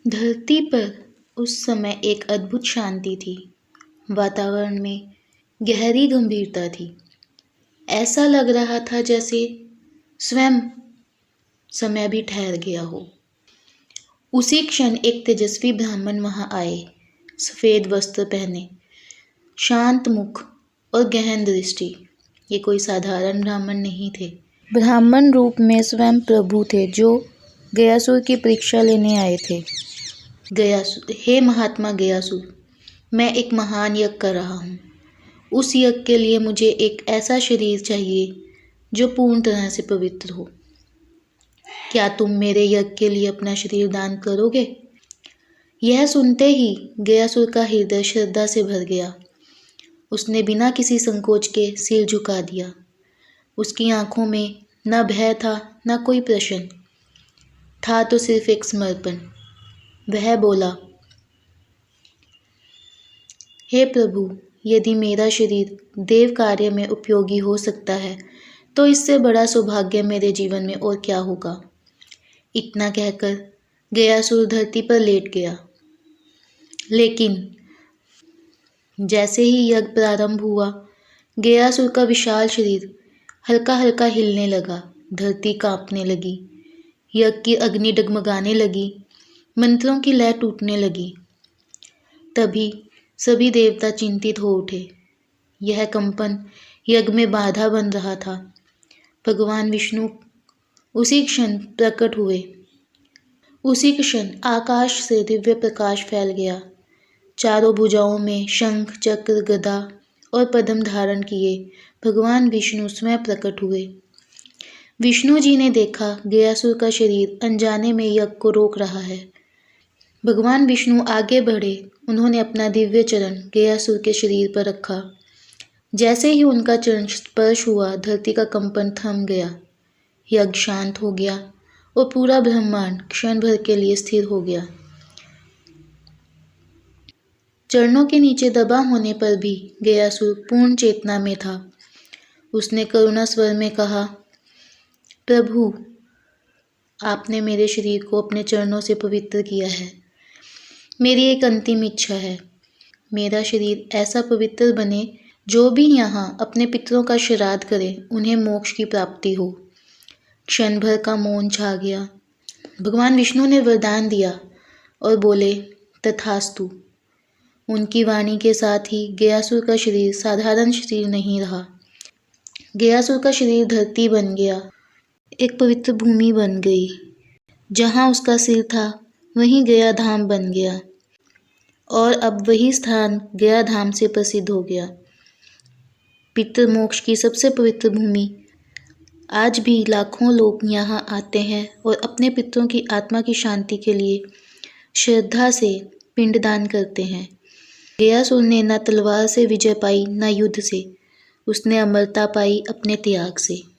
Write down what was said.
धरती पर उस समय एक अद्भुत शांति थी। वातावरण में गहरी गंभीरता थी। ऐसा लग रहा था जैसे स्वयं समय भी ठहर गया हो। उसी क्षण एक तेजस्वी ब्राह्मण वहां आए, सफेद वस्त्र पहने, शांत मुख और गहन दृष्टि। ये कोई साधारण ब्राह्मण नहीं थे। ब्राह्मण रूप में स्वयं प्रभु थे, जो गयासुर की परीक्षा लेने आए थे। गयासुर, हे महात्मा गयासुर, मैं एक महान यज्ञ कर रहा हूँ। उस यज्ञ के लिए मुझे एक ऐसा शरीर चाहिए जो पूर्ण तरह से पवित्र हो। क्या तुम मेरे यज्ञ के लिए अपना शरीर दान करोगे? यह सुनते ही गयासुर का हृदय श्रद्धा से भर गया। उसने बिना किसी संकोच के सिर झुका दिया। उसकी आंखों में न भय था न कोई प्रश्न था, तो सिर्फ एक समर्पण। वह बोला, हे प्रभु, यदि मेरा शरीर देव कार्य में उपयोगी हो सकता है तो इससे बड़ा सौभाग्य मेरे जीवन में और क्या होगा। इतना कहकर गयासुर धरती पर लेट गया। लेकिन जैसे ही यज्ञ प्रारंभ हुआ, गयासुर का विशाल शरीर हल्का हल्का हिलने लगा। धरती कांपने लगी, यज्ञ की अग्नि डगमगाने लगी, मंत्रों की लय टूटने लगी। तभी सभी देवता चिंतित हो उठे। यह कंपन यज्ञ में बाधा बन रहा था। भगवान विष्णु उसी क्षण प्रकट हुए। उसी क्षण आकाश से दिव्य प्रकाश फैल गया। चारों भुजाओं में शंख, चक्र, गदा और पद्म धारण किए भगवान विष्णु स्वयं प्रकट हुए। विष्णु जी ने देखा गयासुर का शरीर अनजाने में यज्ञ को रोक रहा है। भगवान विष्णु आगे बढ़े। उन्होंने अपना दिव्य चरण गयासुर के शरीर पर रखा। जैसे ही उनका चरण स्पर्श हुआ, धरती का कंपन थम गया, यज्ञ शांत हो गया और पूरा ब्रह्मांड क्षण भर के लिए स्थिर हो गया। चरणों के नीचे दबा होने पर भी गयासुर पूर्ण चेतना में था। उसने करुणा स्वर में कहा, प्रभु, आपने मेरे शरीर को अपने चरणों से पवित्र किया है। मेरी एक अंतिम इच्छा है, मेरा शरीर ऐसा पवित्र बने, जो भी यहाँ अपने पितरों का श्राद्ध करे उन्हें मोक्ष की प्राप्ति हो। क्षण भर का मौन छा गया। भगवान विष्णु ने वरदान दिया और बोले, तथास्तु। उनकी वाणी के साथ ही गयासुर का शरीर साधारण शरीर नहीं रहा। गयासुर का शरीर धरती बन गया, एक पवित्र भूमि बन गई। जहाँ उसका सिर था वहीं गया धाम बन गया और अब वही स्थान गया धाम से प्रसिद्ध हो गया। पितृ मोक्ष की सबसे पवित्र भूमि। आज भी लाखों लोग यहाँ आते हैं और अपने पितरों की आत्मा की शांति के लिए श्रद्धा से पिंडदान करते हैं। गयासुर ने न तलवार से विजय पाई न युद्ध से, उसने अमरता पाई अपने त्याग से।